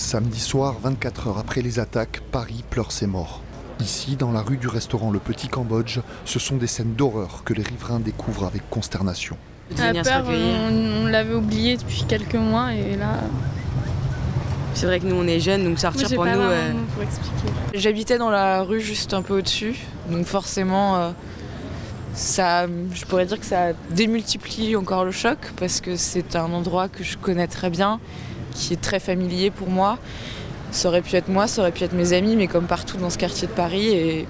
Samedi soir, 24 heures après les attaques, Paris pleure ses morts. Ici, dans la rue du restaurant Le Petit Cambodge, ce sont des scènes d'horreur que les riverains découvrent avec consternation. La peur, on l'avait oublié depuis quelques mois et là... C'est vrai que nous on est jeunes, donc sortir pour nous... Pour expliquer. J'habitais dans la rue juste un peu au-dessus, donc forcément ça, je pourrais dire que ça démultiplie encore le choc parce que c'est un endroit que je connais très bien, qui est très familier pour moi. Ça aurait pu être moi, ça aurait pu être mes amis, mais comme partout dans ce quartier de Paris, et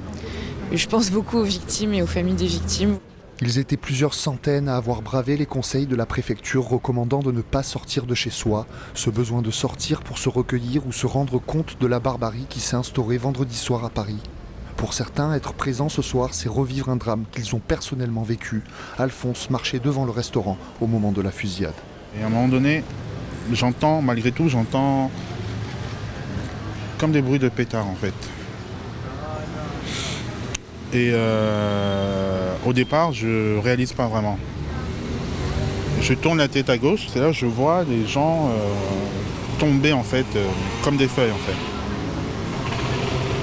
je pense beaucoup aux victimes et aux familles des victimes. Ils étaient plusieurs centaines à avoir bravé les conseils de la préfecture recommandant de ne pas sortir de chez soi, ce besoin de sortir pour se recueillir ou se rendre compte de la barbarie qui s'est instaurée vendredi soir à Paris. Pour certains, être présent ce soir, c'est revivre un drame qu'ils ont personnellement vécu. Alphonse marchait devant le restaurant au moment de la fusillade. Et à un moment donné, malgré tout, j'entends comme des bruits de pétards en fait. Et au départ, je réalise pas vraiment. Je tourne la tête à gauche, c'est là que je vois des gens tomber en fait, comme des feuilles en fait.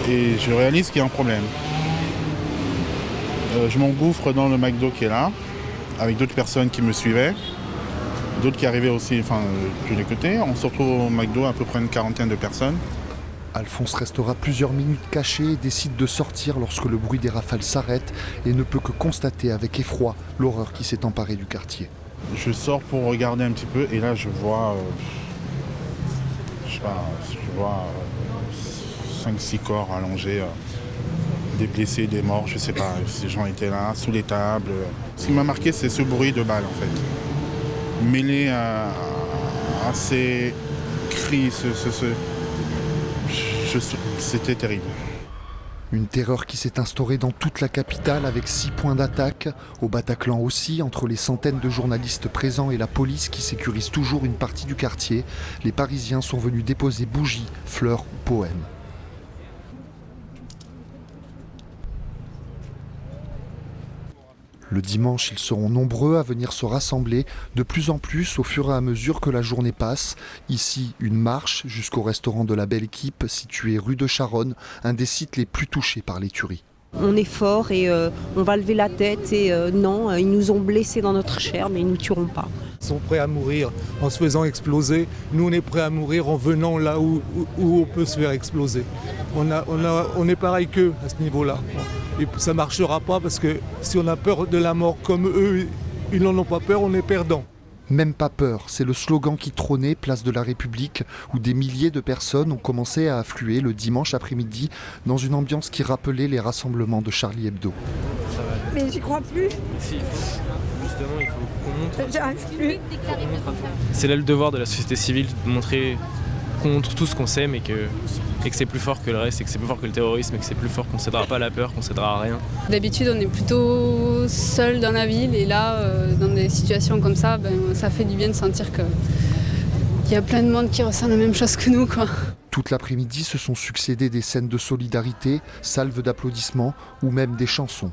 Et je réalise qu'il y a un problème. Je m'engouffre dans le McDo qui est là, avec d'autres personnes qui me suivaient, d'autres qui arrivaient aussi, de les côtés. On se retrouve au McDo, à peu près une quarantaine de personnes. Alphonse restera plusieurs minutes caché et décide de sortir lorsque le bruit des rafales s'arrête et ne peut que constater avec effroi l'horreur qui s'est emparée du quartier. Je sors pour regarder un petit peu et là je vois, 5-6 corps allongés, des blessés, des morts, je sais pas, ces gens étaient là, sous les tables. Ce qui m'a marqué, c'est ce bruit de balles en fait, mêlé à ces cris, c'était terrible. Une terreur qui s'est instaurée dans toute la capitale avec 6 points d'attaque. Au Bataclan aussi, entre les centaines de journalistes présents et la police qui sécurise toujours une partie du quartier, les Parisiens sont venus déposer bougies, fleurs ou poèmes. Le dimanche, ils seront nombreux à venir se rassembler, de plus en plus au fur et à mesure que la journée passe. Ici, une marche jusqu'au restaurant de la Belle Équipe, situé rue de Charonne, un des sites les plus touchés par les tueries. On est fort et on va lever la tête et non, ils nous ont blessés dans notre chair, mais ils ne nous tueront pas. Ils sont prêts à mourir en se faisant exploser. Nous, on est prêts à mourir en venant là où on peut se faire exploser. On est pareil qu'eux à ce niveau-là. Et ça ne marchera pas parce que si on a peur de la mort comme eux, ils n'en ont pas peur, on est perdants. Même pas peur, c'est le slogan qui trônait place de la République où des milliers de personnes ont commencé à affluer le dimanche après-midi dans une ambiance qui rappelait les rassemblements de Charlie Hebdo. Mais j'y crois plus. Si, justement, il faut qu'on montre. J'arrive plus. C'est là le devoir de la société civile de montrer qu'on montre tout ce qu'on sait, mais que c'est plus fort que le reste, et que c'est plus fort que le terrorisme, et que c'est plus fort, qu'on ne cédera pas à la peur, qu'on ne cédera à rien. D'habitude, on est plutôt seul dans la ville et là, dans des situations comme ça, ça fait du bien de sentir qu'il y a plein de monde qui ressent la même chose que nous, quoi. Toute l'après-midi se sont succédés des scènes de solidarité, salves d'applaudissements ou même des chansons.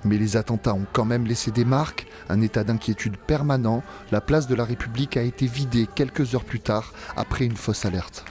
Mais les attentats ont quand même laissé des marques, un état d'inquiétude permanent. La place de la République a été vidée quelques heures plus tard après une fausse alerte.